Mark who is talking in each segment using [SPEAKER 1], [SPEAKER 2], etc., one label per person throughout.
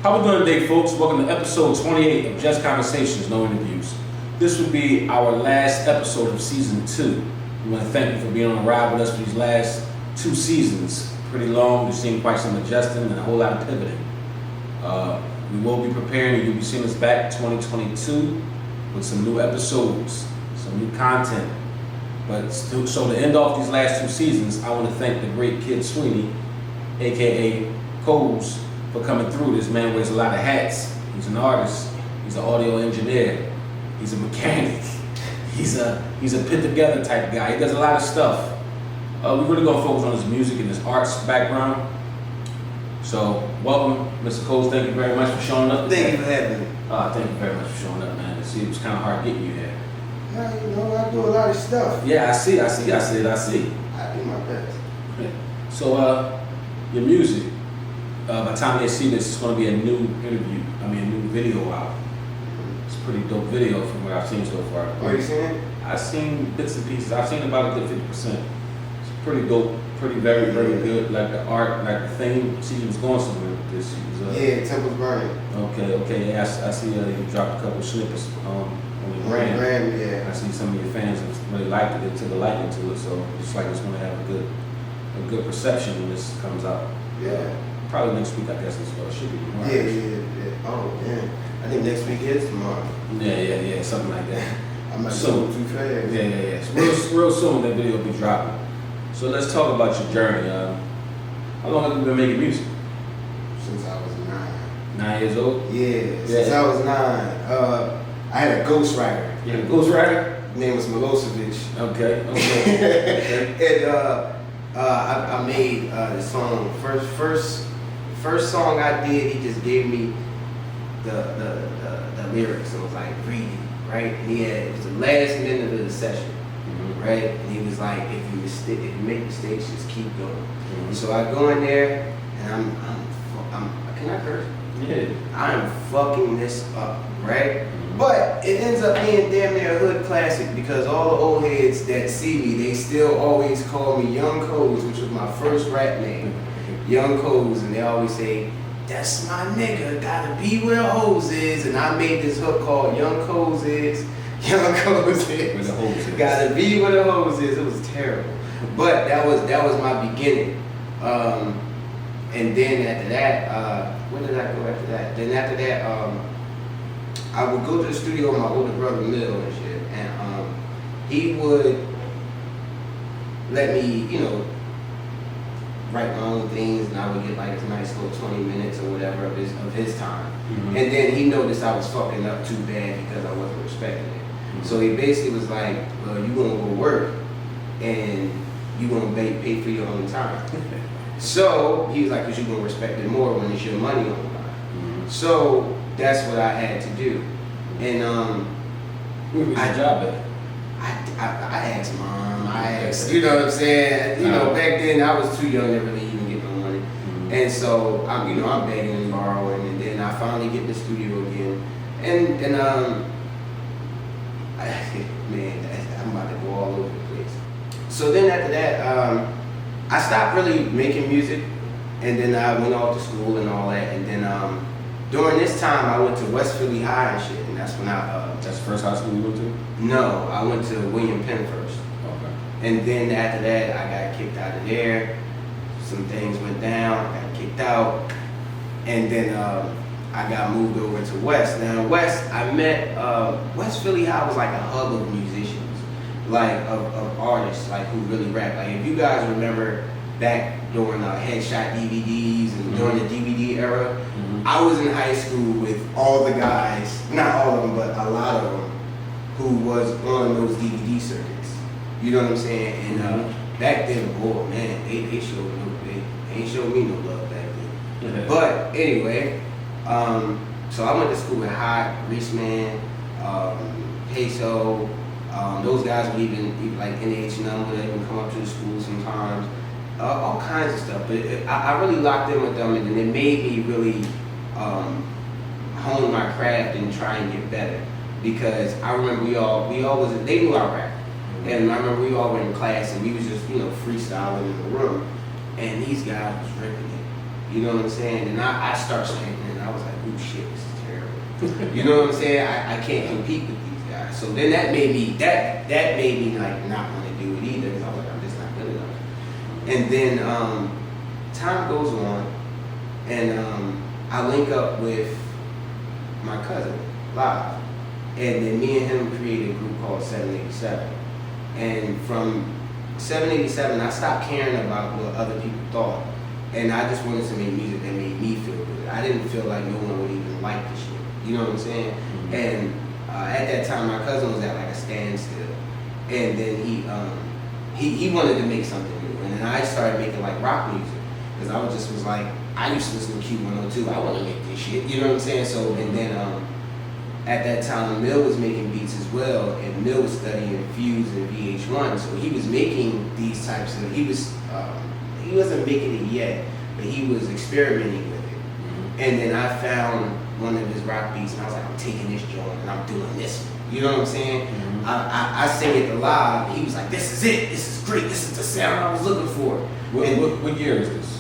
[SPEAKER 1] How we doing today, folks? Welcome to episode 28 of Just Conversations, No Interviews. This will be our last episode of season 2. We want to thank you for being on the ride with us for these last 2 seasons. Pretty long. We've seen quite some adjusting and a whole lot of pivoting. We will be preparing, and you'll be seeing us back 2022 with some new episodes, some new content. But so to end off these last 2 seasons, I want to thank the great kid Sweeney, aka Coles, for coming through. This man wears a lot of hats. He's an artist. He's an audio engineer. He's a mechanic. He's a put together type guy. He does a lot of stuff. We're really gonna focus on his music and his arts background. So welcome, Mr. Coles. Thank you very much for showing up.
[SPEAKER 2] Thank you for having me.
[SPEAKER 1] Thank you very much for showing up, man. See, it was kind of hard getting you here.
[SPEAKER 2] Yeah, you know, I do a lot of stuff.
[SPEAKER 1] Yeah, I see.
[SPEAKER 2] I do my best.
[SPEAKER 1] So, your music. By the time they see this, it's going to be a new new video out. It's a pretty dope video from what I've seen so far.
[SPEAKER 2] Oh, you seen it?
[SPEAKER 1] I've seen bits and pieces. I've seen about a good 50%. It's pretty dope, very good. Like the art, like the theme. See, he was going somewhere with this.
[SPEAKER 2] Yeah, Temple's Burning.
[SPEAKER 1] Okay. Yeah, I see you dropped a couple snippets on the gram.
[SPEAKER 2] Yeah.
[SPEAKER 1] I see some of your fans have really liked it. They took a liking to it, so it's like it's going to have a good perception when this comes out.
[SPEAKER 2] Yeah.
[SPEAKER 1] Probably next week, I guess, as well. It should be tomorrow.
[SPEAKER 2] Yeah. Oh, man. I think next week is tomorrow.
[SPEAKER 1] Yeah, something like that.
[SPEAKER 2] I might
[SPEAKER 1] So-
[SPEAKER 2] go too fast.
[SPEAKER 1] Yeah. So real soon, that video will be dropping. So let's talk about your journey. How long have you been making music?
[SPEAKER 2] Since I was 9.
[SPEAKER 1] 9 years old?
[SPEAKER 2] Yeah, since I was 9. I had a ghostwriter.
[SPEAKER 1] You had a ghostwriter?
[SPEAKER 2] His name was Milosevic.
[SPEAKER 1] Okay.
[SPEAKER 2] And I made the song. First song I did, he just gave me the lyrics. It was like, read it, right? And it was the last minute of the session, right? And he was like, if you make mistakes, just keep going.
[SPEAKER 1] Mm-hmm.
[SPEAKER 2] So I go in there and I'm can I curse?
[SPEAKER 1] Yeah.
[SPEAKER 2] I'm fucking this up, right? But it ends up being damn near a hood classic because all the old heads that see me, they still always call me Young Coles, which was my first rap name. Young Coles, and they always say, that's my nigga, gotta be where hoes is. And I made this hook called Young Coles is, Young Coles is.
[SPEAKER 1] Where the hoes is.
[SPEAKER 2] Gotta be where the hoes is. It was terrible. But that was my beginning. And then after that, where did I go after that? Then after that, I would go to the studio with my older brother Mill and shit, and he would let me, write my own things, and I would get like a nice little 20 minutes or whatever of his time.
[SPEAKER 1] Mm-hmm.
[SPEAKER 2] And then he noticed I was fucking up too bad because I wasn't respecting it.
[SPEAKER 1] Mm-hmm.
[SPEAKER 2] So he basically was like, well, you gonna go work, and you gonna pay for your own time. So he was like, because you're gonna respect it more when it's your money on the line.
[SPEAKER 1] Mm-hmm.
[SPEAKER 2] So that's what I had to do. And
[SPEAKER 1] Where was your job at?
[SPEAKER 2] I asked mom, I asked, you know what I'm saying? Back then I was too young to really even get no money.
[SPEAKER 1] Mm-hmm.
[SPEAKER 2] And so I'm begging and borrowing, and then I finally get in the studio again. And I'm about to go all over the place. So then after that, I stopped really making music, and then I went off to school and all that, and then during this time I went to West Philly High and shit, and that's when
[SPEAKER 1] That's the first high school you went to?
[SPEAKER 2] No, I went to William Penn first.
[SPEAKER 1] Okay.
[SPEAKER 2] And then after that, I got kicked out of there. Some things went down, I got kicked out. And then I got moved over to West. Now West, I met, West Philly High was like a hub of musicians, like of artists, like who really rap. Like if you guys remember back during headshot DVDs and during the DVD era, I was in high school with all the guys, not all of them, but a lot of them, who was on those DVD circuits. You know what I'm saying? And back then, boy, man, they ain't showed me no love back then.
[SPEAKER 1] Yeah.
[SPEAKER 2] But anyway, so I went to school with Hot, Reeseman, Peso. Those guys would even like NH number, they would come up to the school sometimes. All kinds of stuff. But I really locked in with them, and then it made me really hone my craft and try and get better. Because I remember we all was, they knew I rap. And I remember we all were in class and we was just, freestyling in the room. And these guys was ripping it. You know what I'm saying? And I start saying, and I was like, oh shit, this is terrible. You know what I'm saying? I can't compete with these guys. So then that made me like not want to do it either, because I was like, I'm just not good enough. And then time goes on, and I link up with my cousin live, and then me and him created a group called 787. And from 787, I stopped caring about what other people thought, and I just wanted to make music that made me feel good. I didn't feel like no one would even like the shit. You know what I'm saying? Mm-hmm. And at that time, my cousin was at like a standstill, and then he wanted to make something new, and then I started making like rock music, because I was like, I used to listen to Q102. I want to make this shit. You know what I'm saying? So, and then at that time, Mill was making beats as well, and Mill was studying Fuse and VH1, so he was making these types of. He wasn't making it yet, but he was experimenting with it. Mm-hmm. And then I found one of his rock beats, and I was like, I'm taking this joint and I'm doing this one. You know what I'm saying? Mm-hmm. I sang it live. He was like, this is it. This is great. This is the sound I was looking for.
[SPEAKER 1] What year is this?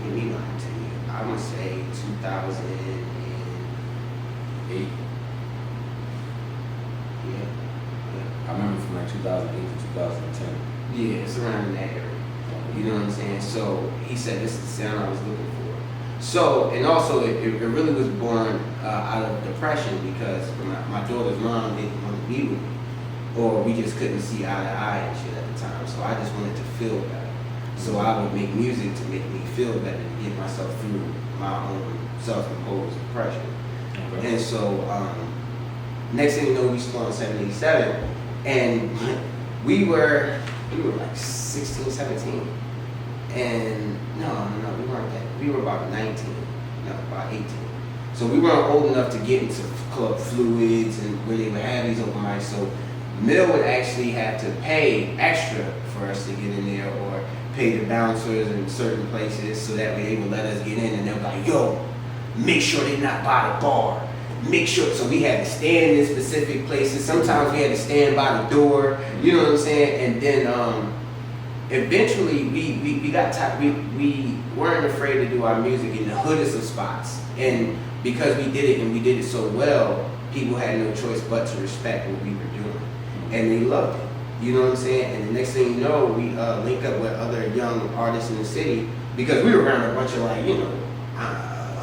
[SPEAKER 2] Give me mine to you. I'm going to say 2008. Yeah.
[SPEAKER 1] I remember from like 2008 to 2010.
[SPEAKER 2] Yeah, it's around that area. You know what I'm saying? So he said, this is the sound I was looking for. So, and also it really was born out of depression, because my daughter's mom didn't want to be with me, or we just couldn't see eye to eye and shit at the time. So I just wanted to feel better. So I would make music to make me feel better, to get myself through my own self-imposed depression. Okay. And so next thing you know, we spawned 787, and we were like 16, 17. And no, we weren't that. We were about 19, about 18. So we weren't old enough to get into Club Fluids and where they would have these open mics. So Mill would actually have to pay extra for us to get in there, or pay the bouncers in certain places, so that way they would let us get in, and they'll be like, yo, make sure they're not by the bar. Make sure. So we had to stand in specific places. Sometimes we had to stand by the door. You know what I'm saying? And then eventually we got tired. We weren't afraid to do our music in the hoodest of spots, and because we did it and we did it so well, people had no choice but to respect what we were doing, and they loved it. You know what I'm saying? And the next thing you know, we link up with other young artists in the city, because we were around a bunch of like,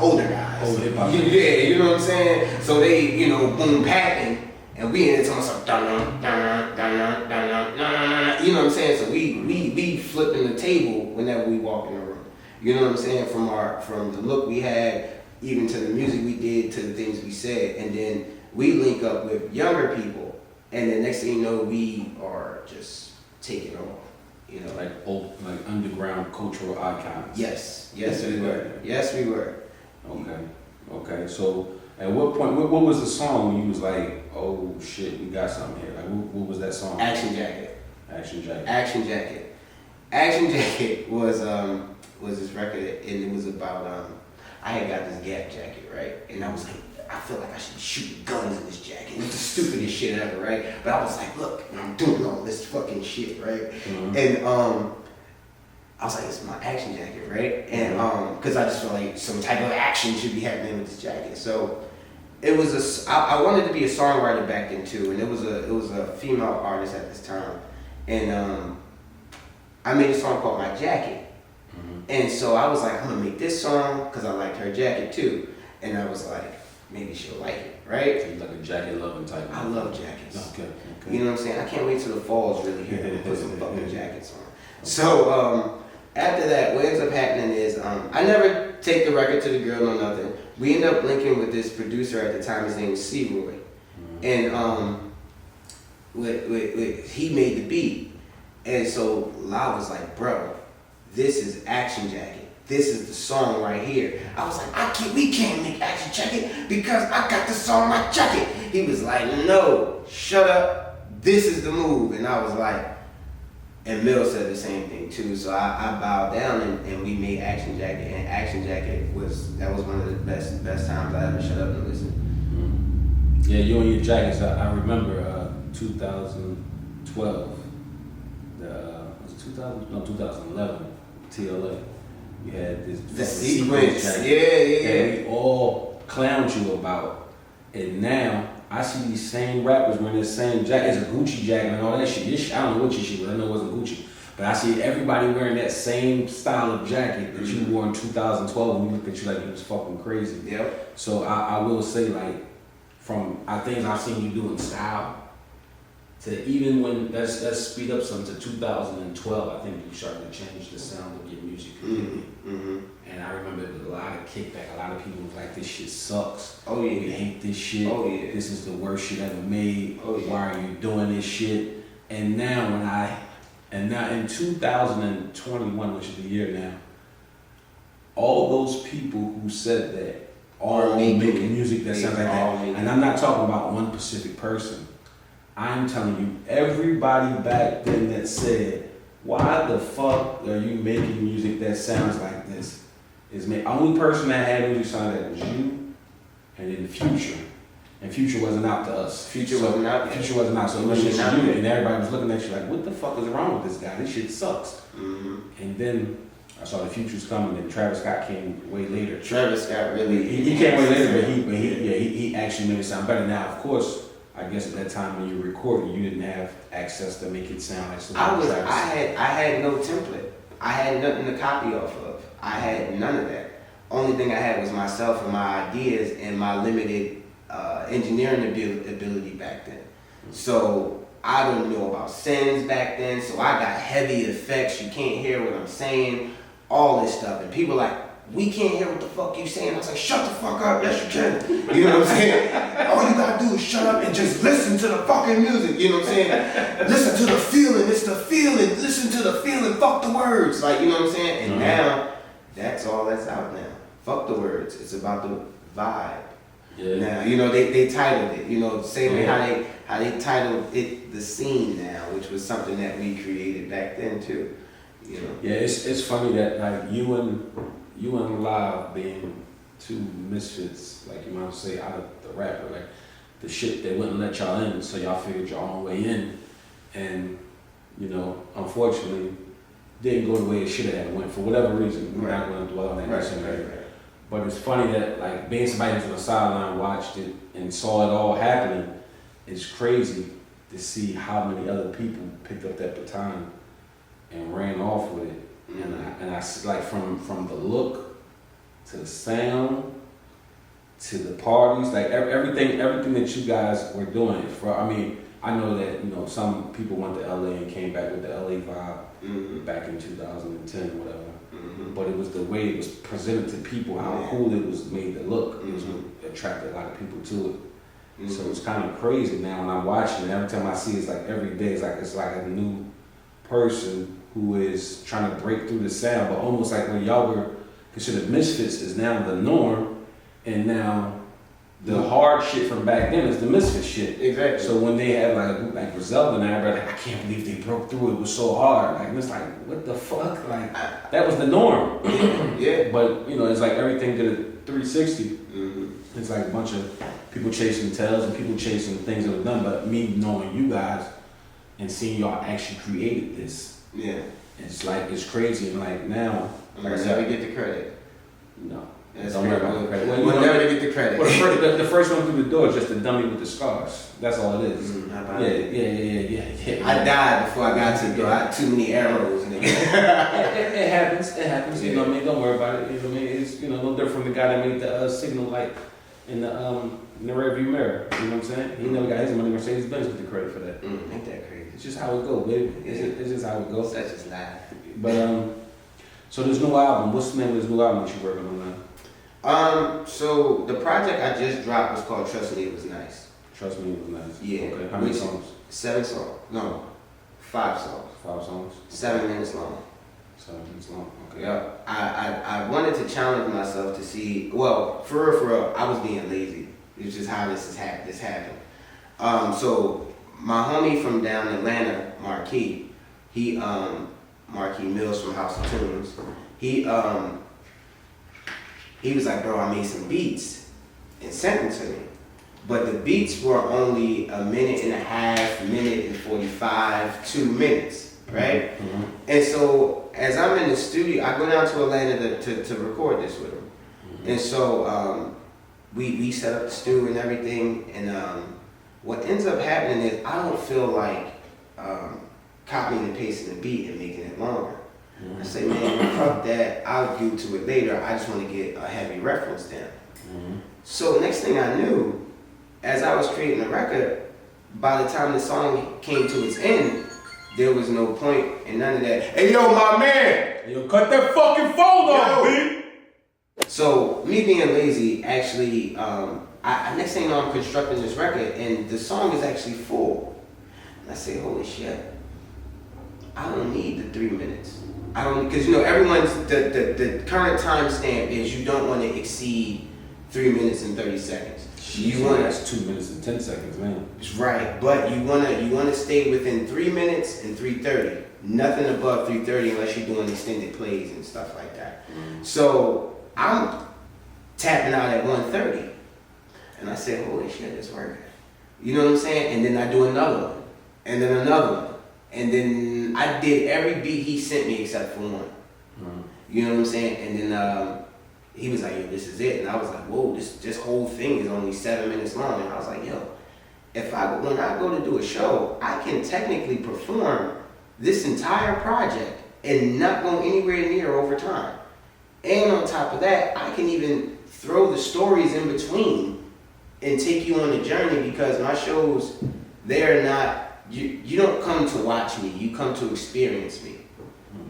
[SPEAKER 2] older guys.
[SPEAKER 1] Old hip hop.
[SPEAKER 2] Yeah, you know what I'm saying? So they, boom papping, and we in it talking some dun dun dun dun dun. You know what I'm saying? So we flipping the table whenever we walk in the room. You know what I'm saying? From the look we had, even to the music we did, to the things we said, and then we link up with younger people, and the next thing you know, we are just taking off.
[SPEAKER 1] Like underground cultural icons.
[SPEAKER 2] Yes, we were. Yes, we were.
[SPEAKER 1] Okay. So at what point? What was the song when you was like, oh shit, we got something here? Like, what was that song?
[SPEAKER 2] Action Jacket was this record, and it was about I had got this Gap jacket, right, and I was like, I feel like I should be shooting guns in this jacket. It's the stupidest shit ever, right? But I was like, look, I'm doing all this fucking shit, right? Mm-hmm. And I was like, it's my action jacket, right? And because I just felt like some type of action should be happening with this jacket. So it was I wanted to be a songwriter back then too, and it was a female artist at this time, and I made a song called My Jacket, and so I was like, I'm gonna make this song because I liked her jacket too, and I was like, maybe she'll like it, right?
[SPEAKER 1] So you're like a jacket loving type.
[SPEAKER 2] I love jackets.
[SPEAKER 1] Okay.
[SPEAKER 2] You know what I'm saying? I can't wait till the fall's really here to put some fucking jackets on. So after that, what ends up happening is I never take the record to the girl, no nothing. We end up linking with this producer at the time. His name was C-Roy, and he made the beat, and so La was like, bro, this is Action Jacket. This is the song right here. I was like, we can't make Action Jacket because I got the song My Jacket. He was like, no, shut up. This is the move. And I was like, and Mill said the same thing too. So I bowed down and we made Action Jacket. And Action Jacket was one of the best times I ever shut up and listened.
[SPEAKER 1] Yeah, you and your jackets. I remember 2012. Was it 2011? TLA. You had this
[SPEAKER 2] The
[SPEAKER 1] sequence
[SPEAKER 2] sequence.
[SPEAKER 1] jacket
[SPEAKER 2] Yeah.
[SPEAKER 1] that we all clowned you about. And now I see these same rappers wearing this same jacket. It's a Gucci jacket and all that shit. Your shit, I don't know what your shit was. I know it wasn't Gucci. But I see everybody wearing that same style of jacket that you wore in 2012 and we looked at you like you was fucking crazy.
[SPEAKER 2] Yep.
[SPEAKER 1] So I will say, like, from things I've seen you do in style to even when, let's speed up some to 2012, I think you started to change the sound of your music completely. And I remember there was a lot of kickback. A lot of people was like, this shit sucks.
[SPEAKER 2] Oh yeah.
[SPEAKER 1] We hate this shit.
[SPEAKER 2] Oh yeah.
[SPEAKER 1] This is the worst shit ever made.
[SPEAKER 2] Oh yeah.
[SPEAKER 1] Why are you doing this shit? And now now in 2021, which is the year now, all those people who said that are making music that sounds like that. And I'm not talking about one specific person. I'm telling you, everybody back then that said, why the fuck are you making music that sounds like this? Is me. Only person that had music sound like that was you, and then Future. And Future wasn't out to us.
[SPEAKER 2] Future wasn't out.
[SPEAKER 1] Future wasn't out, so it was just you, and everybody was looking at you like, what the fuck is wrong with this guy? This shit sucks. And then I saw the Futures coming, and Travis Scott came way later.
[SPEAKER 2] Travis Scott really.
[SPEAKER 1] He came way later, but he actually made it sound better. Now, of course, I guess at that time when you were recording, you didn't have access to make it sound like something.
[SPEAKER 2] I had no template. I had nothing to copy off of. I had none of that. Only thing I had was myself and my ideas and my limited engineering ability back then. So I don't know about synths back then. So I got heavy effects. You can't hear what I'm saying. All this stuff, and people like, we can't hear what the fuck you saying. I was like, shut the fuck up. Yes, you can. You know what I'm saying? All you gotta do is shut up and just listen to the fucking music. You know what I'm saying? Listen to the feeling. It's the feeling. Listen to the feeling. Fuck the words. Like, you know what I'm saying? And now, that's all that's out now. Fuck the words. It's about the vibe.
[SPEAKER 1] Yeah.
[SPEAKER 2] Now, you know, they titled it. You know, same way how they titled it The Scene now, which was something that we created back then too. You know? Yeah,
[SPEAKER 1] it's funny that like you and Live being two misfits, like you might say, out of the rapper, like the shit they wouldn't let y'all in, so y'all figured your own way in, and you know, unfortunately, didn't go the way it should have went for whatever reason. We're not going to dwell on that.
[SPEAKER 2] Right.
[SPEAKER 1] But it's funny that like being somebody who's on the sideline, watched it and saw it all happening, it's crazy to see how many other people picked up that baton and ran off with it. And I like from the look to the sound to the parties, like everything that you guys were doing. I mean, I know that, you know, some people went to LA and came back with the LA vibe back in 2010 or whatever. But it was the way it was presented to people, how cool it was made to look. It was what attracted a lot of people to it. So it's kind of crazy now when I'm watching it. Every time I see it, it's like every day, it's like a new person who is trying to break through the sound, but almost like when y'all were considered misfits is now the norm, and now the hard shit from back then is the misfit shit.
[SPEAKER 2] Exactly.
[SPEAKER 1] So when they had like Griselda and everybody, like, I can't believe they broke through. It was so hard. Like, and it's like, what the fuck? Like, that was the norm.
[SPEAKER 2] Yeah.
[SPEAKER 1] But you know, it's like everything did a 360. It's like a bunch of people chasing tails and people chasing things that were done. But me knowing you guys and seeing y'all actually created this.
[SPEAKER 2] Yeah.
[SPEAKER 1] It's like, it's crazy. And like now, like I
[SPEAKER 2] We'll
[SPEAKER 1] said,
[SPEAKER 2] never get the credit.
[SPEAKER 1] no.
[SPEAKER 2] That's
[SPEAKER 1] Don't worry about the credit. Well,
[SPEAKER 2] we'll never get the credit.
[SPEAKER 1] Well, the first one through the door is just a dummy with the scars. That's all it is. Yeah.
[SPEAKER 2] I died before I got to the door. I had too many arrows. Nigga.
[SPEAKER 1] it happens. It happens. You know what I mean? Don't worry about it. You know what I mean? It's, you know, no different from the guy that made the signal light in the rearview mirror. You know what I'm saying? He never got his money. Mercedes-Benz with the credit for that.
[SPEAKER 2] Ain't that crazy?
[SPEAKER 1] It's just how it goes, baby. It's just how it goes.
[SPEAKER 2] Such is life.
[SPEAKER 1] But so this new album. What's the name of this new album that you're working on now?
[SPEAKER 2] So the project I just dropped was called Trust Me It Was Nice.
[SPEAKER 1] Trust Me It Was Nice.
[SPEAKER 2] Yeah.
[SPEAKER 1] Okay. How many songs?
[SPEAKER 2] 7 songs. No, 5 songs.
[SPEAKER 1] 5 songs.
[SPEAKER 2] 7 minutes long.
[SPEAKER 1] 7 minutes long. Okay.
[SPEAKER 2] Yeah. I wanted to challenge myself to see. Well, for real, I was being lazy. It's just how this happened. So my homie from down in Atlanta, Marquis, Marquis Mills from House of Tunes, he was like, bro, I made some beats and sent them to me. But the beats were only a minute and a half, minute and 45, 2 minutes. right? And so as I'm in the studio, I go down to Atlanta to record this with him. And so we set up the studio and everything. And what ends up happening is I don't feel like copying and pasting the beat and making it longer. I say, man, fuck that. I'll get to it later. I just want to get a heavy reference down. So next thing I knew, as I was creating the record, by the time the song came to its end, there was no point in none of that. Hey, yo, my man!
[SPEAKER 1] Yo, cut that fucking phone off, B!
[SPEAKER 2] So, me being lazy, actually, next thing you know, I'm constructing this record, and the song is actually full. And I say, holy shit, I don't need the 3 minutes. I don't, because, you know, everyone's, the current timestamp is you don't want to exceed 3 minutes and 30 seconds. You want
[SPEAKER 1] that's 2 minutes and 10 seconds, man.
[SPEAKER 2] Right, but you wanna stay within 3 minutes and 3:30. Nothing above 3:30 unless you're doing extended plays and stuff like that. So I'm tapping out at 1:30, and I said, "Holy shit, it's working." You know what I'm saying? And then I do another one, and then another one, and then I did every beat he sent me except for one. You know what I'm saying? And then he was like, yo, this is it. And I was like, whoa, this whole thing is only 7 minutes long. And I was like, yo, when I go to do a show, I can technically perform this entire project and not go anywhere near over time. And on top of that, I can even throw the stories in between and take you on a journey, because my shows, they're not, you don't come to watch me, you come to experience me.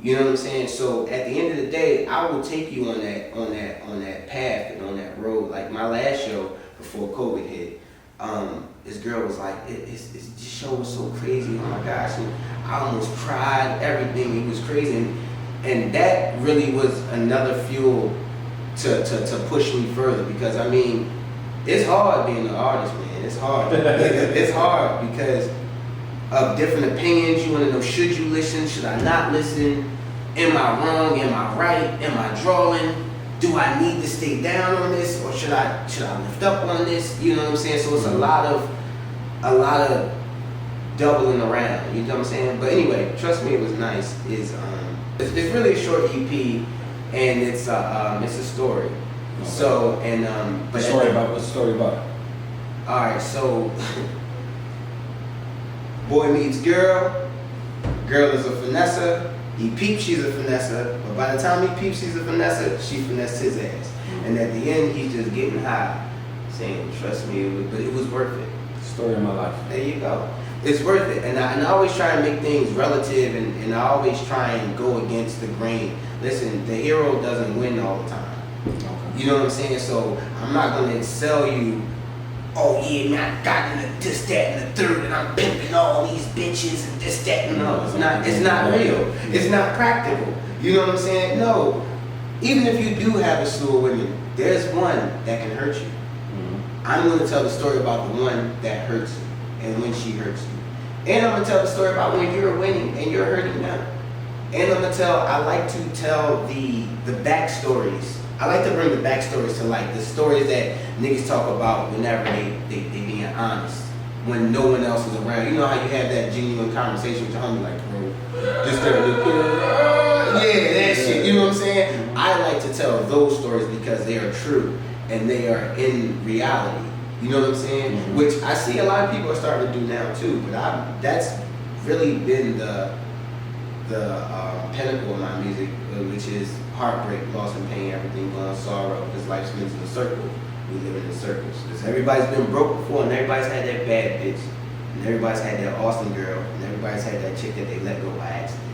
[SPEAKER 2] You know what I'm saying? So at the end of the day, I will take you on that path and on that road. Like my last show before COVID hit, this girl was like, this show was so crazy. Oh my gosh, and I almost cried. Everything, it was crazy, and that really was another fuel to push me further. Because I mean, it's hard being an artist, man. It's hard. It's hard because of different opinions. You want to know, should you listen? Should I not listen? Am I wrong? Am I right? Am I drawing? Do I need to stay down on this, or should I lift up on this? You know what I'm saying? So it's a lot of doubling around. You know what I'm saying? But anyway, trust me, it was nice. It's really a short EP, and it's a story. Okay. So but
[SPEAKER 1] What's the story about?
[SPEAKER 2] All right, so. Boy meets girl, girl is a finesser, he peeps she's a finesser, but by the time he peeps she's a finesser, she finessed his ass. And at the end, he's just getting high, saying, trust me, but it was worth it.
[SPEAKER 1] Story of my life.
[SPEAKER 2] There you go. It's worth it. And I always try and make things relative, and I always try and go against the grain. Listen, the hero doesn't win all the time. Okay. You know what I'm saying? So I'm not going to sell you, oh yeah, man, I got into this, that, and the third, and I'm pimping all these bitches and this, that, and no. It's not real. It's not practical. You know what I'm saying? No. Even if you do have a slew of women, there's one that can hurt you. I'm going to tell the story about the one that hurts you and when she hurts you. And I'm going to tell the story about when you're winning and you're hurting them. And I like to tell the backstories. I like to bring the backstories to light. The stories that niggas talk about whenever they being honest. When no one else is around. You know how you have that genuine conversation with your homie, like, bro, this, that, that shit. You know what I'm saying? I like to tell those stories because they are true and they are in reality. You know what I'm saying? Mm-hmm. Which I see a lot of people are starting to do now too. But that's really been the pinnacle of my music, which is heartbreak, loss and pain, everything going sorrow, because life spins in a circle. We live in circles. Because everybody's been broke before, and everybody's had that bad bitch, and everybody's had that Austin girl, and everybody's had that chick that they let go by accident.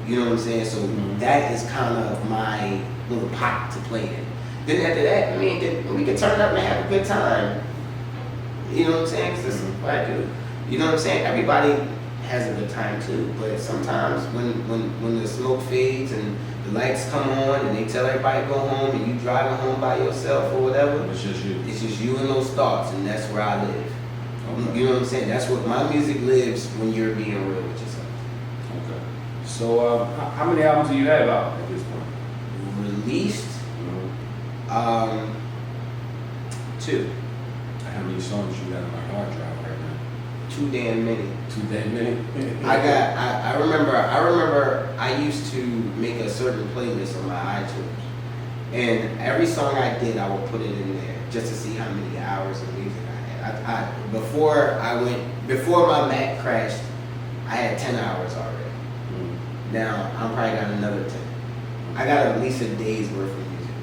[SPEAKER 2] You know what I'm saying? So that is kind of my little pot to play in. Then after that, I mean, we can turn up and have a good time. You know what I'm saying? Because this is what I do. You know what I'm saying? Everybody has a good time too, but sometimes when the smoke fades and the lights come on and they tell everybody to go home and you driving home by yourself or whatever,
[SPEAKER 1] it's just you.
[SPEAKER 2] It's just you and those thoughts, and that's where I live. Okay. You know what I'm saying? That's what my music lives, when you're being real with yourself.
[SPEAKER 1] Okay. So how many albums do you have out at this point?
[SPEAKER 2] Released? 2.
[SPEAKER 1] How many songs you got on my hard drive right now?
[SPEAKER 2] Too damn many.
[SPEAKER 1] Too damn many.
[SPEAKER 2] I remember I used to make a certain playlist on my iTunes. And every song I did, I would put it in there just to see how many hours of music I had. Before my Mac crashed, I had 10 hours already. Now I'm probably got another 10. I got at least a day's worth of music.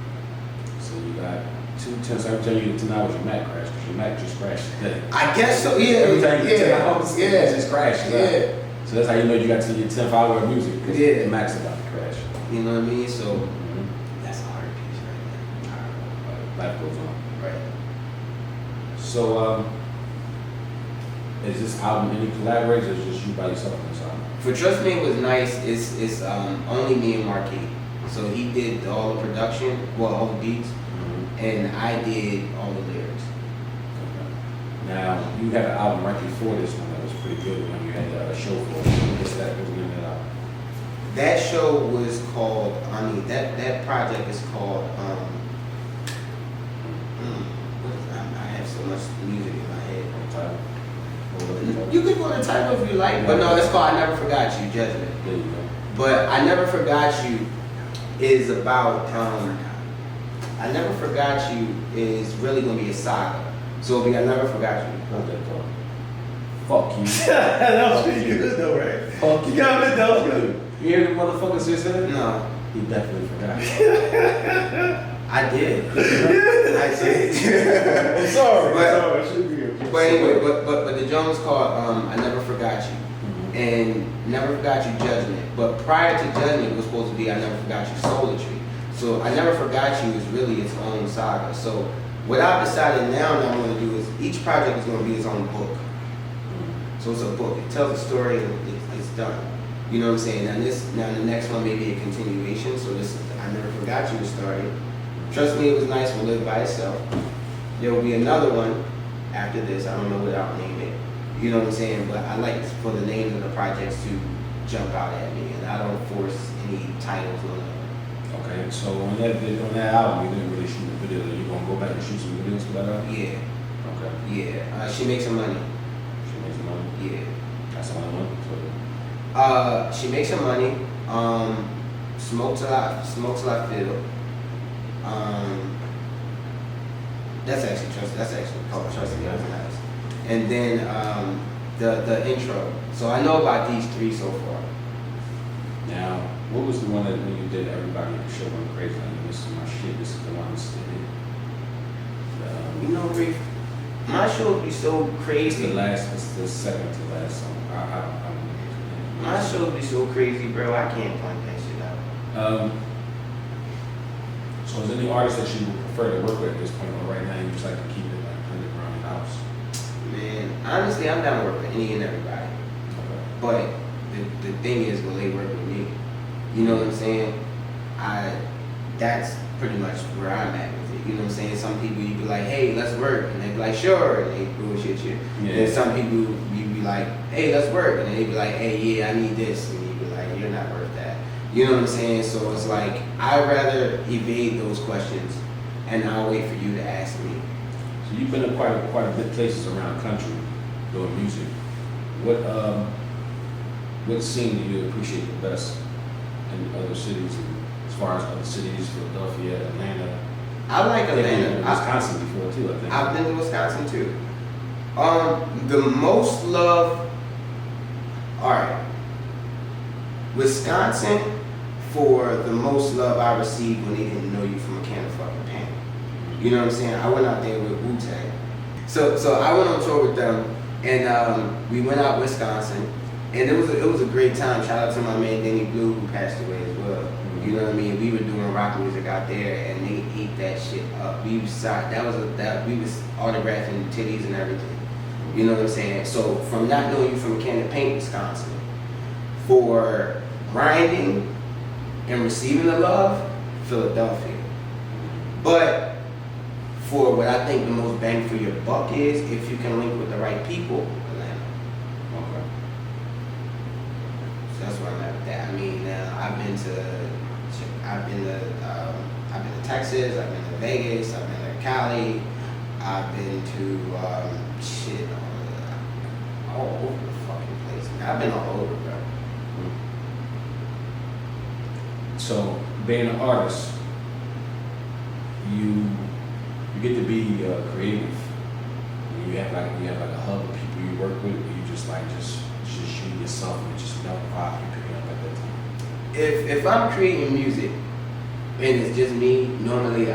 [SPEAKER 1] So you got 2 10. So every time you get 10 hours, your Mac crashed because your Mac just crashed today.
[SPEAKER 2] I guess so. Yeah.
[SPEAKER 1] Every time you get 10 hours,
[SPEAKER 2] yeah.
[SPEAKER 1] it just crashes.
[SPEAKER 2] Yeah.
[SPEAKER 1] So that's how you know you got to your 10th hour of music.
[SPEAKER 2] Yeah.
[SPEAKER 1] The Mac's about to crash.
[SPEAKER 2] You know what I mean? So that's a hard piece right there.
[SPEAKER 1] Life goes on.
[SPEAKER 2] Right.
[SPEAKER 1] So, is this album any collaborators or is it just you by yourself on this album?
[SPEAKER 2] For Trust Me It Was Nice, it's only me and Marquis. So he did all the production, all the beats, and I did all the lyrics.
[SPEAKER 1] Okay. Now, you had an album right before this one that was pretty good when you had a show for it. What's that? What's the name of that album?
[SPEAKER 2] That show was called, that project is called, I have so much music in my head. You could go to the title if you like, but no, it's called I Never Forgot You, Judgment.
[SPEAKER 1] There you go.
[SPEAKER 2] But I Never Forgot You is about, I Never Forgot You is really going to be a saga. So it'll be I Never Forgot You.
[SPEAKER 1] Hold that thought. Fuck you.
[SPEAKER 3] That was pretty good though, right?
[SPEAKER 1] Fuck you.
[SPEAKER 3] Yeah, that was good.
[SPEAKER 1] You hear the motherfuckers just said?
[SPEAKER 2] No,
[SPEAKER 1] He definitely forgot.
[SPEAKER 2] I did. I did.
[SPEAKER 3] I'm sorry.
[SPEAKER 2] But-
[SPEAKER 3] I should be.
[SPEAKER 2] But anyway, but the joint was called I Never Forgot You. And Never Forgot You Judgment. But prior to Judgment, it was supposed to be I Never Forgot You Soulitry. So I Never Forgot You is really its own saga. So what I've decided now that I'm going to do is each project is going to be its own book. So it's a book. It tells a story and it's done. You know what I'm saying? Now the next one may be a continuation. So this is I Never Forgot You started. Trust Me It Was Nice will live by itself. There will be another one after this. I don't know what I'll name it. You know what I'm saying? But I like for the names of the projects to jump out at me, and I don't force any titles on them.
[SPEAKER 1] Okay, so on that album, you didn't really shoot the video. You gonna go back and shoot some videos for that album?
[SPEAKER 2] Yeah,
[SPEAKER 1] Okay.
[SPEAKER 2] yeah. She makes some money.
[SPEAKER 1] She makes some money.
[SPEAKER 2] Yeah.
[SPEAKER 1] That's all I want.
[SPEAKER 2] She makes some money. Smoke till I feel. That's actually called Trust Me It Was Nice. And then the intro. So I know about these three so far.
[SPEAKER 1] Now, what was the one that when you did everybody in the show went crazy? Like, this is my shit. This is the one that's
[SPEAKER 2] You know, Rick, my show would be so
[SPEAKER 1] It's
[SPEAKER 2] crazy.
[SPEAKER 1] it's the second to last song.
[SPEAKER 2] My show would be so crazy, bro. I can't point that shit out.
[SPEAKER 1] So is there any artist that you would prefer to work with at this point, or right now you just like to keep it like underground in-house?
[SPEAKER 2] Man, honestly, I'm down to work with any and everybody.
[SPEAKER 1] Okay.
[SPEAKER 2] But the thing is, will they work with me? You know what I'm saying? That's pretty much where I'm at with it. You know what I'm saying? Some people you be like, hey, let's work, and they be like, sure, and they bullshit you.
[SPEAKER 1] Yeah.
[SPEAKER 2] And some people you be like, hey, let's work, and they be like, hey, yeah, I need this, and you be like, you're not worth that. You know what I'm saying? So it's like I'd rather evade those questions, and I'll wait for you to ask me.
[SPEAKER 1] So you've been in quite a bit places around the country doing music. What scene do you appreciate the best in other cities? As far as other cities, Philadelphia, Atlanta.
[SPEAKER 2] I like
[SPEAKER 1] They've been
[SPEAKER 2] Atlanta.
[SPEAKER 1] in Wisconsin before too, I think.
[SPEAKER 2] I've been to Wisconsin too. The most love. All right. Wisconsin, for the most love I received when they didn't know you from a can of fucking paint. You know what I'm saying? I went out there with Wu-Tang. So I went on tour with them, and we went out Wisconsin, and it was a great time. Shout out to my man Danny Blue, who passed away as well. You know what I mean? We were doing rock music out there, and they ate that shit up. We was we was autographing titties and everything. You know what I'm saying? So from not knowing you from a can of paint, Wisconsin, for grinding and receiving the love, Philadelphia. But for what I think the most bang for your buck is, if you can link with the right people, Atlanta.
[SPEAKER 1] Okay.
[SPEAKER 2] So that's where I'm at with that. I mean, I've been to Texas, I've been to Vegas, I've been to Cali, I've been to all over the fucking place. I've been all over, bro.
[SPEAKER 1] So being an artist, you get to be creative. You have like a hub of people you work with. Or you just shoot yourself and just never vibe you pick it up at that time.
[SPEAKER 2] If I'm creating music and it's just me, normally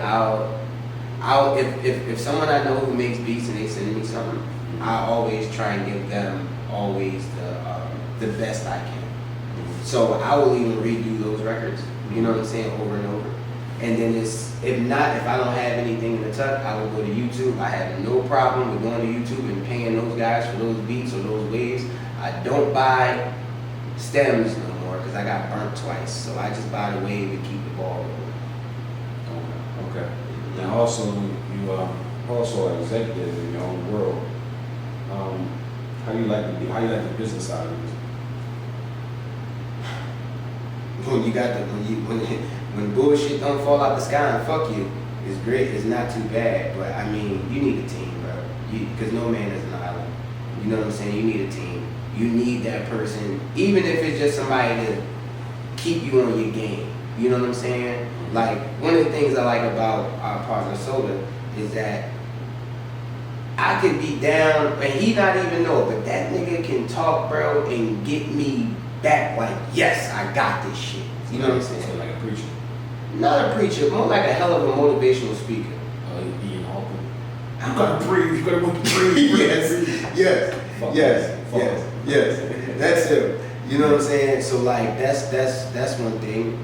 [SPEAKER 2] if someone I know who makes beats and they send me something, I always try and give them always the best I can. So I will even redo those records, you know what I'm saying, over and over. And then if I don't have anything in the tuck, I will go to YouTube. I have no problem with going to YouTube and paying those guys for those beats or those waves. I don't buy stems no more because I got burnt twice. So I just buy the wave and keep the ball rolling.
[SPEAKER 1] Okay. Now also you also are executive in your own world. How you like the business side of it?
[SPEAKER 2] When bullshit don't fall out the sky and fuck you, it's great. It's not too bad, but I mean, you need a team, bro. Because no man is an island. You know what I'm saying? You need a team. You need that person, even if it's just somebody to keep you on your game. You know what I'm saying? Like, one of the things I like about our partner Soda is that I could be down, and he not even know it, but that nigga can talk, bro, and get me back like, yes, I got this shit. You know what I'm saying?
[SPEAKER 1] So like a preacher.
[SPEAKER 2] Not a preacher, more like a hell of a motivational speaker.
[SPEAKER 1] Ian Hawker. You gotta breathe. You gotta breathe.
[SPEAKER 2] Yes. That's him. You know what I'm saying? So like that's one thing.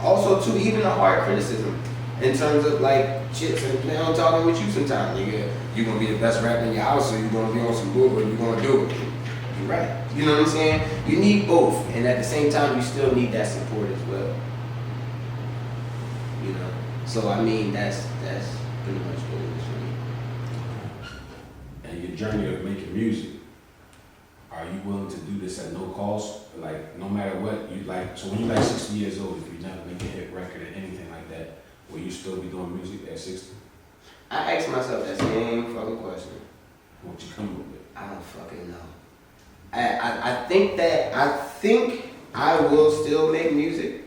[SPEAKER 2] Also too, even the hard criticism in terms of like shit. So now I'm talking with you sometimes, nigga. You gonna be the best rapper in your house, or you gonna be on some bull, or you gonna do it. You're right. You know what I'm saying? You need both, and at the same time, you still need that support as well. You know. So I mean, that's pretty much what it is for me.
[SPEAKER 1] And your journey of making music, are you willing to do this at no cost? Like, no matter what, you like, so when you're like 60 years old, if you never make a hit record or anything like that, will you still be doing music at 60?
[SPEAKER 2] I ask myself that same fucking question.
[SPEAKER 1] What you come up with?
[SPEAKER 2] I don't fucking know. I think I will still make music.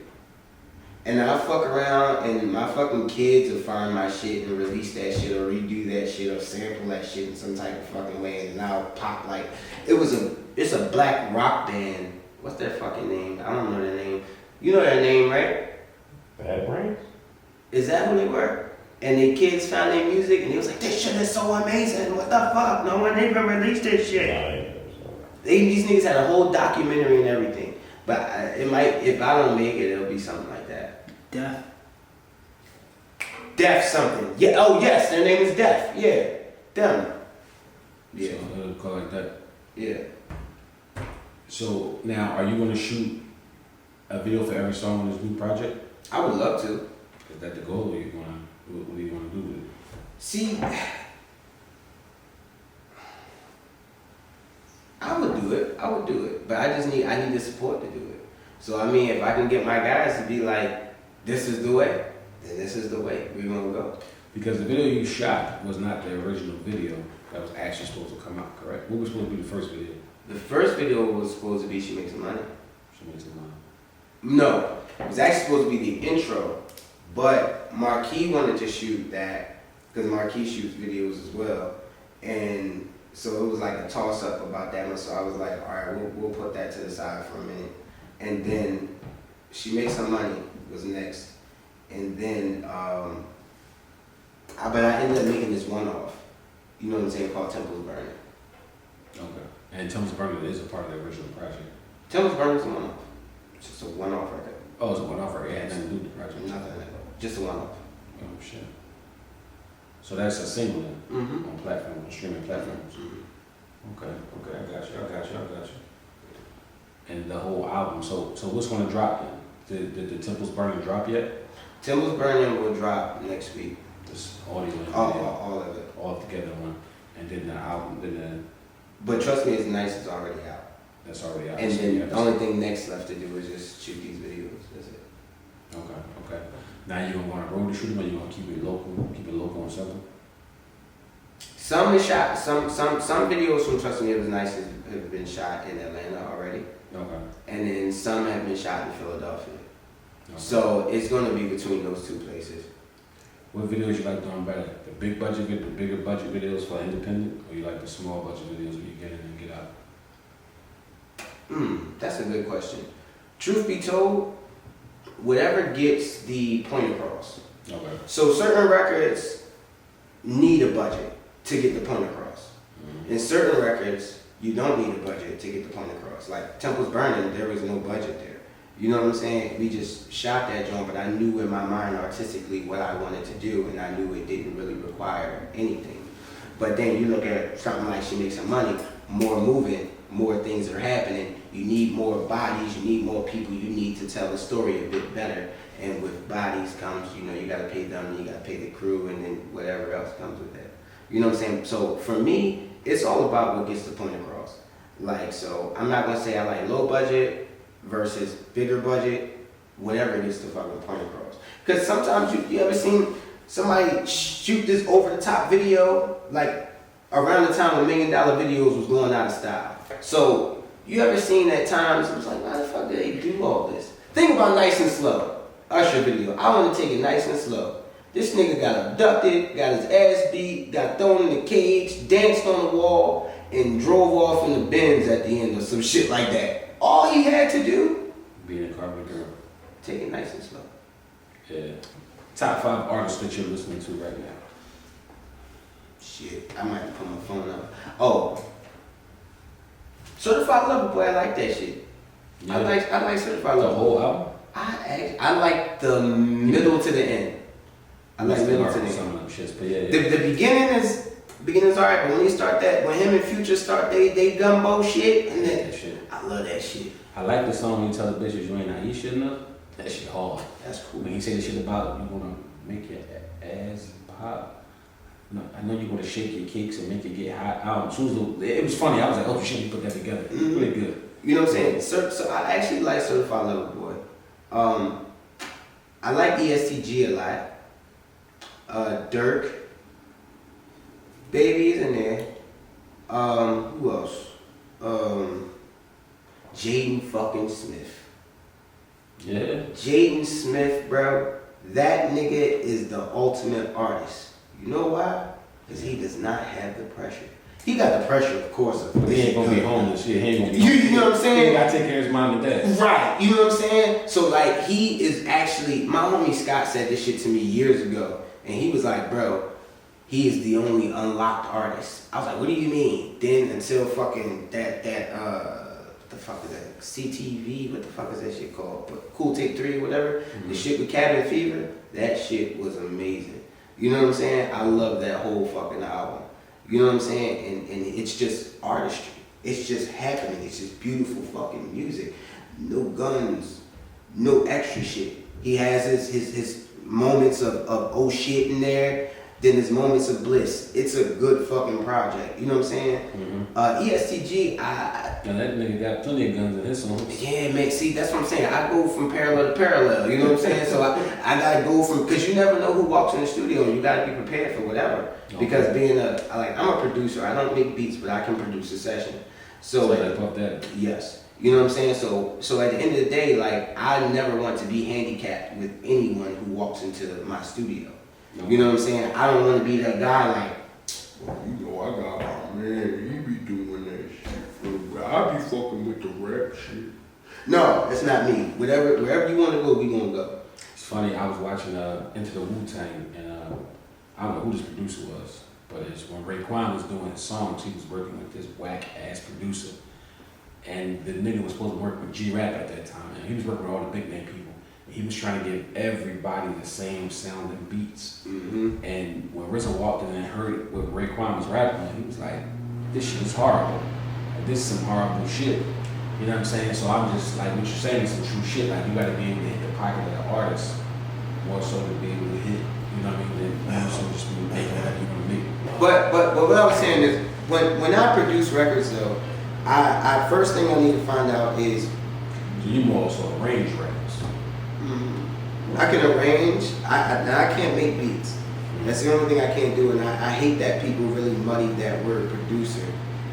[SPEAKER 2] And I'll fuck around and my fucking kids will find my shit and release that shit or redo that shit or sample that shit in some type of fucking way, and I'll pop like it's a black rock band. What's their fucking name? I don't know their name. You know their name, right?
[SPEAKER 3] Bad Brains?
[SPEAKER 2] Is that who they were? And the kids found their music and they was like, this shit is so amazing. What the fuck? No one even released this shit. These niggas had a whole documentary and everything. But it might, if I don't make it, it'll be something like that. Def something. Yeah. Oh yes, their name is Def. Yeah. Them. Yeah.
[SPEAKER 1] So it'll call like that.
[SPEAKER 2] Yeah.
[SPEAKER 1] So now, are you going to shoot a video for every song on this new project?
[SPEAKER 2] I would love to.
[SPEAKER 1] Is that the goal, or you going to, what do you want to do with it?
[SPEAKER 2] See, I would do it, but I need the support to do it. So I mean, if I can get my guys to be like, this is the way, then this is the way we're gonna go.
[SPEAKER 1] Because the video you shot was not the original video that was actually supposed to come out, correct? What was supposed to be the first video?
[SPEAKER 2] The first video was supposed to be She Makes Some Money.
[SPEAKER 1] She Makes Some Money.
[SPEAKER 2] No, it was actually supposed to be the intro, but Marquis wanted to shoot that because Marquis shoots videos as well, and so it was like a toss up about that one. So I was like, all right, we'll put that to the side for a minute, and then She Makes Some Money was next, and then but I ended up making this one-off, you know what I'm saying, called Temples Burning.
[SPEAKER 1] Okay. And Temples Burning is a part of the original project.
[SPEAKER 2] Temples Burning is a one-off. It's just a one-off record.
[SPEAKER 1] Oh, it's a one-off record. It had nothing to do with the project.
[SPEAKER 2] Nothing like that. Just a one-off.
[SPEAKER 1] Oh shit. So that's a single then,
[SPEAKER 2] Mm-hmm.
[SPEAKER 1] on platform, on streaming platforms.
[SPEAKER 2] Mm-hmm.
[SPEAKER 1] Okay, I got you. And the whole album. So what's going to drop then? Did the Temples Burning drop yet?
[SPEAKER 2] Temples Burning will drop next week.
[SPEAKER 1] This audio and video,
[SPEAKER 2] All of it.
[SPEAKER 1] all together one, and then the album,
[SPEAKER 2] But trust me, it's nice. It's already out.
[SPEAKER 1] that's already out.
[SPEAKER 2] And
[SPEAKER 1] So
[SPEAKER 2] then
[SPEAKER 1] you have
[SPEAKER 2] the
[SPEAKER 1] to-
[SPEAKER 2] only thing next left to do is just shoot these videos. That's it.
[SPEAKER 1] Okay. Now you gonna want to road the shoot them, or you gonna keep it local and simple?
[SPEAKER 2] Some is shot. Some videos from Trust Me It Was Nice have been shot in Atlanta already.
[SPEAKER 1] Okay.
[SPEAKER 2] And then some have been shot in Philadelphia.
[SPEAKER 1] Okay.
[SPEAKER 2] So it's gonna be between those two places.
[SPEAKER 1] What videos you like doing better? The bigger budget videos for independent, or you like the small budget videos where you get in and get out?
[SPEAKER 2] That's a good question. Truth be told, whatever gets the point across.
[SPEAKER 1] Okay.
[SPEAKER 2] So certain records need a budget to get the point across.
[SPEAKER 1] Mm-hmm.
[SPEAKER 2] In certain records, you don't need a budget to get the point across. Like Temple's Burning, there was no budget there. You know what I'm saying? We just shot that joint, but I knew in my mind artistically what I wanted to do, and I knew it didn't really require anything. But then you look at something like She Makes Some Money, more moving, more things are happening. You need more bodies, you need more people, you need to tell the story a bit better. And with bodies comes, you know, you gotta pay them, you gotta pay the crew, and then whatever else comes with that. You know what I'm saying? So for me, it's all about what gets the point across. Like, so I'm not gonna say I like low budget versus bigger budget, whatever gets the fucking point across. Because sometimes you ever seen somebody shoot this over the top video, like around the time when $1 Million videos was going out of style. So you ever seen at times, it was like, why the fuck did they do all this? Think about Nice and Slow, Usher video. I want to take it nice and slow. This nigga got abducted, got his ass beat, got thrown in the cage, danced on the wall, and drove off in the Benz at the end or some shit like that. All he had to do,
[SPEAKER 1] Be in a car with a girl.
[SPEAKER 2] take it nice and slow.
[SPEAKER 1] Yeah. Top 5 artists that you're listening to right now.
[SPEAKER 2] Shit, I might put my phone up. Oh, Certified Lover Boy, I like that shit.
[SPEAKER 1] Yeah.
[SPEAKER 2] I like Certified
[SPEAKER 1] The
[SPEAKER 2] Lover
[SPEAKER 1] whole
[SPEAKER 2] Boy.
[SPEAKER 1] album?
[SPEAKER 2] I like the middle to the end. I like middle to the end.
[SPEAKER 1] Some of them shits, but yeah.
[SPEAKER 2] The beginning's alright, but when you start that, when him and Future start they gumbo shit, and then
[SPEAKER 1] that shit.
[SPEAKER 2] I love that shit.
[SPEAKER 1] I like the song when you tell the bitches you ain't Aisha enough. That shit hard.
[SPEAKER 2] That's cool.
[SPEAKER 1] When he say the shit about you wanna make your ass pop. No, I know you wanna shake your cakes and make it get hot. It was funny. I was like, oh shit, you put that together.
[SPEAKER 2] Mm-hmm.
[SPEAKER 1] Pretty good.
[SPEAKER 2] You know what I'm saying? So I actually like Certified Lover Boy. I like ESTG a lot. Dirk. Baby is in there. Who else? Jaden fucking Smith.
[SPEAKER 1] Yeah.
[SPEAKER 2] Jaden Smith, bro. That nigga is the ultimate artist. You know why? Because he does not have the pressure. He got the pressure, of course.
[SPEAKER 1] But he ain't gonna be homeless. He ain't gonna be
[SPEAKER 2] You know what I'm saying?
[SPEAKER 1] He gotta take care of his mom and dad.
[SPEAKER 2] Right, you know what I'm saying? So like he is actually, my homie Scott said this shit to me years ago, and he was like, bro, he is the only unlocked artist. I was like, what do you mean? Then until fucking that what the fuck is that? CTV, what the fuck is that shit called? But Cool Take 3 or whatever, the shit with Cabin Fever, that shit was amazing. You know what I'm saying? I love that whole fucking album. You know what I'm saying? And it's just artistry. It's just happening. It's just beautiful fucking music. No guns, no extra shit. He has his moments of oh shit in there, then his moments of bliss. It's a good fucking project. You know what I'm saying?
[SPEAKER 1] Mm-hmm.
[SPEAKER 2] ESTG,
[SPEAKER 1] Now that nigga got plenty of guns in his songs.
[SPEAKER 2] yeah, man. See, that's what I'm saying. I go from parallel to parallel. You know what I'm saying? So I gotta go from, because you never know who walks in the studio, and you gotta be prepared for whatever.
[SPEAKER 1] Okay.
[SPEAKER 2] Because I'm a producer. I don't make beats, but I can produce a session.
[SPEAKER 1] So like pop that.
[SPEAKER 2] Yes. You know what I'm saying? So at the end of the day, like, I never want to be handicapped with anyone who walks into my studio.
[SPEAKER 1] Okay.
[SPEAKER 2] You know what I'm saying? I don't want to be that guy like,
[SPEAKER 3] Well, you know, I got my man, he be doing that shit. I be fucking with the rap shit.
[SPEAKER 2] no, it's not me. Wherever you want to go, we gonna go.
[SPEAKER 1] It's funny, I was watching Into the Wu-Tang, and I don't know who this producer was, but it's when Raekwon was doing his songs, he was working with this whack-ass producer. And the nigga was supposed to work with G-Rap at that time, and he was working with all the big name people. And he was trying to give everybody the same sounding beats.
[SPEAKER 2] Mm-hmm.
[SPEAKER 1] And when RZA walked in and heard what Raekwon was rapping, he was like, this shit is horrible. Like, this is some horrible shit. You know what I'm saying? So I'm just like, what you're saying is some true shit. Like, you gotta be able to hit the pocket of the artist more so to be able to hit, you know what I mean? Than more so just be making whatever you want to make.
[SPEAKER 2] But what I was saying is, when I produce records though, I first thing I need to find out is,
[SPEAKER 1] So you more so arrange records.
[SPEAKER 2] I can arrange. I can't make beats. That's the only thing I can't do, and I hate that people really muddy that word producer,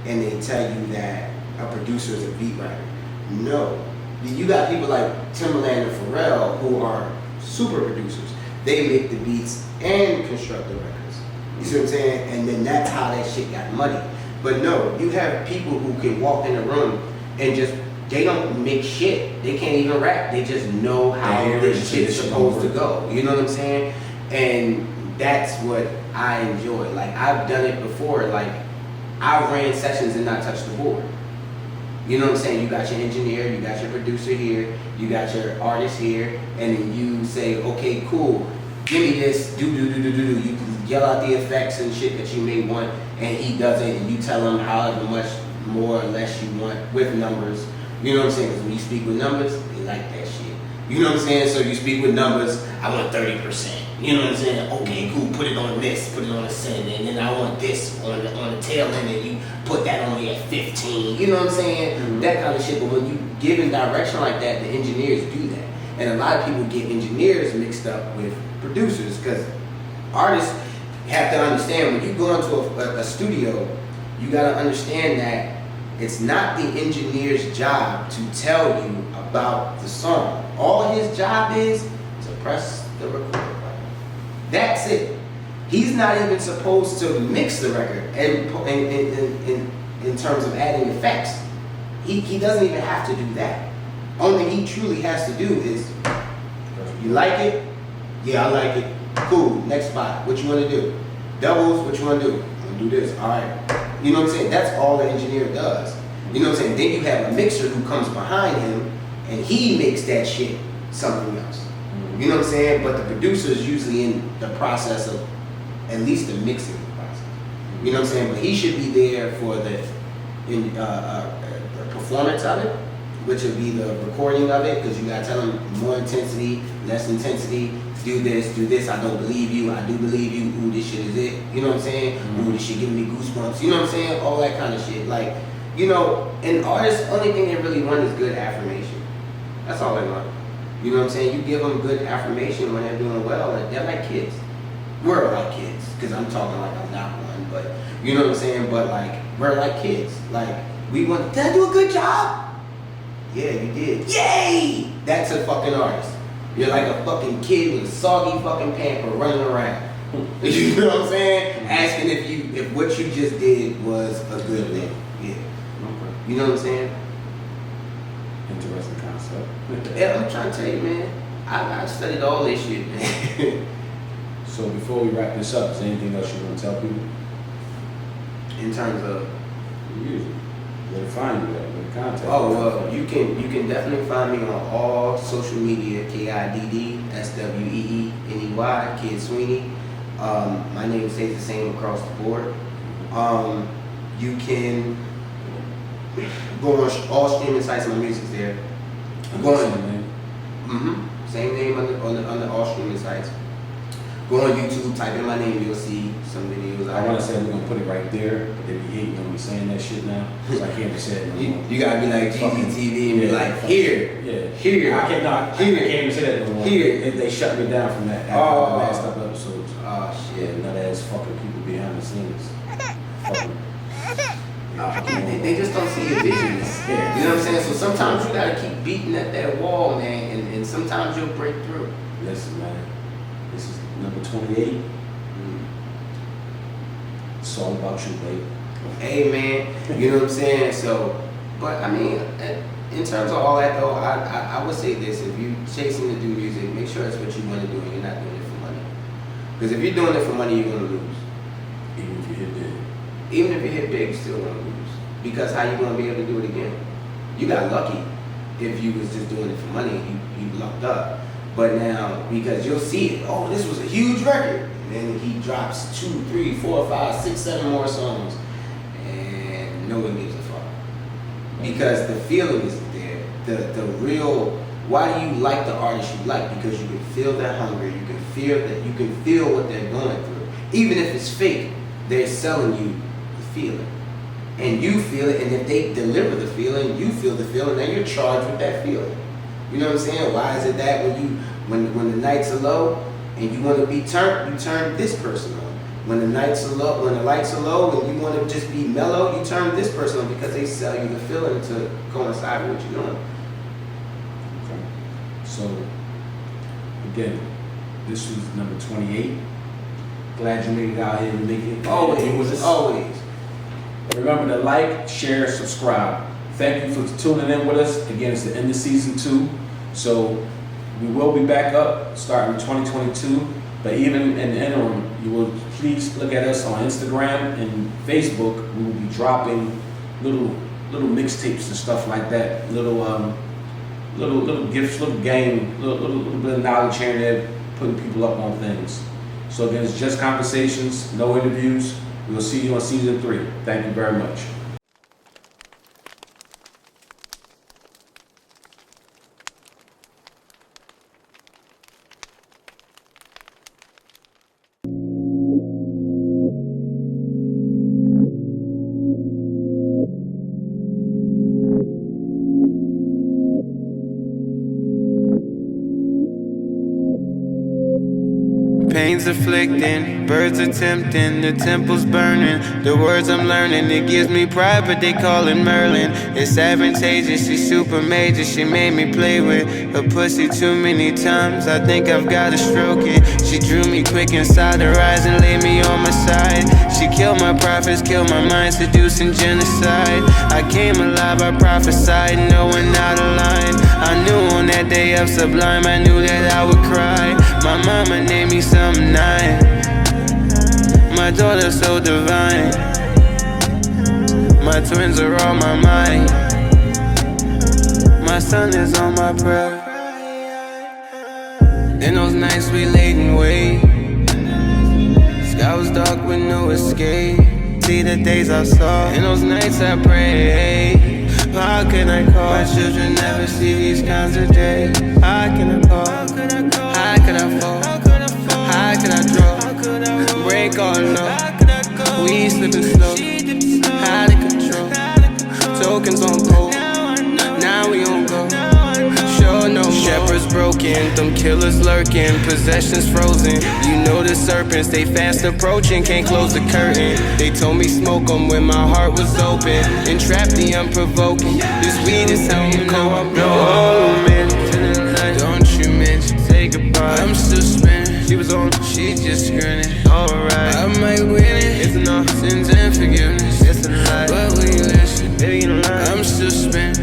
[SPEAKER 2] and they tell you that a producer is a beat writer. No. You got people like Timbaland and Pharrell who are super producers. They make the beats and construct the records. You see what I'm saying? And then that's how that shit got muddy. But no, you have people who can walk in the room and just, they don't make shit. They can't even rap. They just know how this shit's supposed to go. You know what I'm saying? And that's what I enjoy. Like, I've done it before. Like, I ran sessions and not touched the board. You know what I'm saying? You got your engineer, you got your producer here, you got your artist here, and then you say, okay, cool, give me this, do. You yell out the effects and shit that you may want, and he does it, and you tell him however much more or less you want with numbers. You know what I'm saying? Because when you speak with numbers, they like that shit. You know what I'm saying? So you speak with numbers, I want 30%. You know what I'm saying? Okay, cool, put it on this, put it on the send, and then I want this on the tail end, and you put that only at 15. You know what I'm saying? Mm-hmm. That kind of shit. But when you give in direction like that, the engineers do that. And a lot of people get engineers mixed up with producers, because artists have to understand, when you go into a studio, you got to understand that it's not the engineer's job to tell you about the song. All his job is to press the record button. That's it. He's not even supposed to mix the record and in terms of adding effects. He doesn't even have to do that. Only thing he truly has to do is, you like it? Yeah, I like it. Cool, next spot. What you want to do? Doubles, what you want to do? I'm going to do this. All right. You know what I'm saying? That's all the engineer does. You know what I'm saying? Then you have a mixer who comes behind him, and he makes that shit something else. You know what I'm saying? But the producer is usually in the process of at least the mixing process. You know what I'm saying? But he should be there for the performance of it, which would be the recording of it, because you gotta tell him more intensity, less intensity, do this, I don't believe you, I do believe you, ooh, this shit is it. You know what I'm saying? Ooh, this shit giving me goosebumps. You know what I'm saying? All that kind of shit. Like, you know, an artist, only thing they really want is good affirmation. That's all they want. You know what I'm saying? You give them good affirmation when they're doing well, and they're like kids. We're like kids, because I'm talking like I'm not one, but you know what I'm saying? But like, we're like kids. Like, we want, did I do a good job? Yeah, you did. Yay! That's a fucking artist. You're like a fucking kid with a soggy fucking pamper running around. You know what I'm saying? Asking if what you just did was a good thing. Yeah. Okay. You know what I'm saying?
[SPEAKER 1] Interesting concept.
[SPEAKER 2] Yeah, I'm trying to tell you, man. I studied all this shit, man.
[SPEAKER 1] So before we wrap this up, is there anything else you want to tell people?
[SPEAKER 2] In terms of
[SPEAKER 1] music, where to find you at, where to contact you?
[SPEAKER 2] Oh, well, you can definitely find me on all social media, KIDD SWEENEY, Kid Sweeney. My name stays the same across the board. You can go on all streaming sites. My music's there. Go on. Same name on the all streaming sites. Go on YouTube, type in my name, you'll see some videos.
[SPEAKER 1] I want to say we're going to put it right there, but they be hating on me saying that shit now, so I can't be saying it no more.
[SPEAKER 2] You got to be like GTV and be like, here.
[SPEAKER 1] Yeah.
[SPEAKER 2] Here.
[SPEAKER 1] I can't even say that no more.
[SPEAKER 2] Here.
[SPEAKER 1] They shut me down from that after the last couple episodes.
[SPEAKER 2] Oh, shit.
[SPEAKER 1] Nut ass fucking people behind the scenes.
[SPEAKER 2] They just don't see your visions.
[SPEAKER 1] Yeah.
[SPEAKER 2] You know what I'm saying? So sometimes you got to keep beating at that wall, man, and sometimes you'll break through.
[SPEAKER 1] Listen, man. This is number 28. It's all about you, babe.
[SPEAKER 2] Hey, man, you know what I'm saying? So, but I mean, in terms of all that though, I would say this: if you're chasing to do music, make sure it's what you want to do and you're not doing it for money. Because if you're doing it for money, you're gonna lose.
[SPEAKER 1] Even if you hit big.
[SPEAKER 2] Even if you hit big, you're still gonna lose. Because how you gonna be able to do it again? You got lucky if you was just doing it for money, you lucked up. But now, because you'll see it, oh, this was a huge record. And then he drops 2, 3, 4, 5, 6, 7 more songs. And no one gives a fuck. Because the feeling isn't there. The real, why do you like the artist you like? Because you can feel that hunger, you can feel what they're going through. Even if it's fake, they're selling you the feeling. And you feel it, and if they deliver the feeling, you feel the feeling, then you're charged with that feeling. You know what I'm saying? Why is it that when the nights are low and you want to be turned, you turn this person on. When the lights are low and you want to just be mellow, you turn this person on because they sell you the feeling to coincide with what you're doing.
[SPEAKER 1] Okay. So, again, this was number 28. Glad you made it out here and make it.
[SPEAKER 2] Always.
[SPEAKER 1] Remember to like, share, subscribe. Thank you for tuning in with us. Again, it's the end of season 2. So we will be back up starting 2022. But even in the interim, you will please look at us on Instagram and Facebook. We will be dropping little mixtapes and stuff like that. Little gifts, little game, little bit of knowledge here and there, putting people up on things. So again, it's just conversations, no interviews. We'll see you on season 3. Thank you very much.
[SPEAKER 4] Pains afflicting, birds are tempting, the temple's burning. The words I'm learning, it gives me pride, but they call it Merlin. It's advantageous, she's super major, she made me play with her pussy too many times. I think I've gotta stroke it. She drew me quick inside her eyes and laid me on my side. She killed my prophets, killed my mind, seducing genocide. I came alive, I prophesied, no one out of line. I knew on that day of sublime, I knew that I would cry. My mama named me something nine. My daughter's so divine. My twins are on my mind. My son is on my prayer. In those nights we laid in wait. Sky was dark with no escape. See the days I saw. In those nights I prayed. How can I call? My children never see these kinds of days. How can I call? How can I fall? How can I draw? Break all low. We slipping slow. How to control? Tokens on gold. Now we on go. Show no more. Shepherds broken, them killers lurking, possessions frozen. You know the serpents, they fast approaching, can't close the curtain. They told me smoke them when my heart was open. Entrap the unprovoking. This weed is how you know I'm blowing. Don't you mention, say goodbye. I'm still spinning. She was on, she just grinning. Alright, I might win it. It's enough sins and forgiveness. It's a lie, but we listen. Baby, I'm still spinning.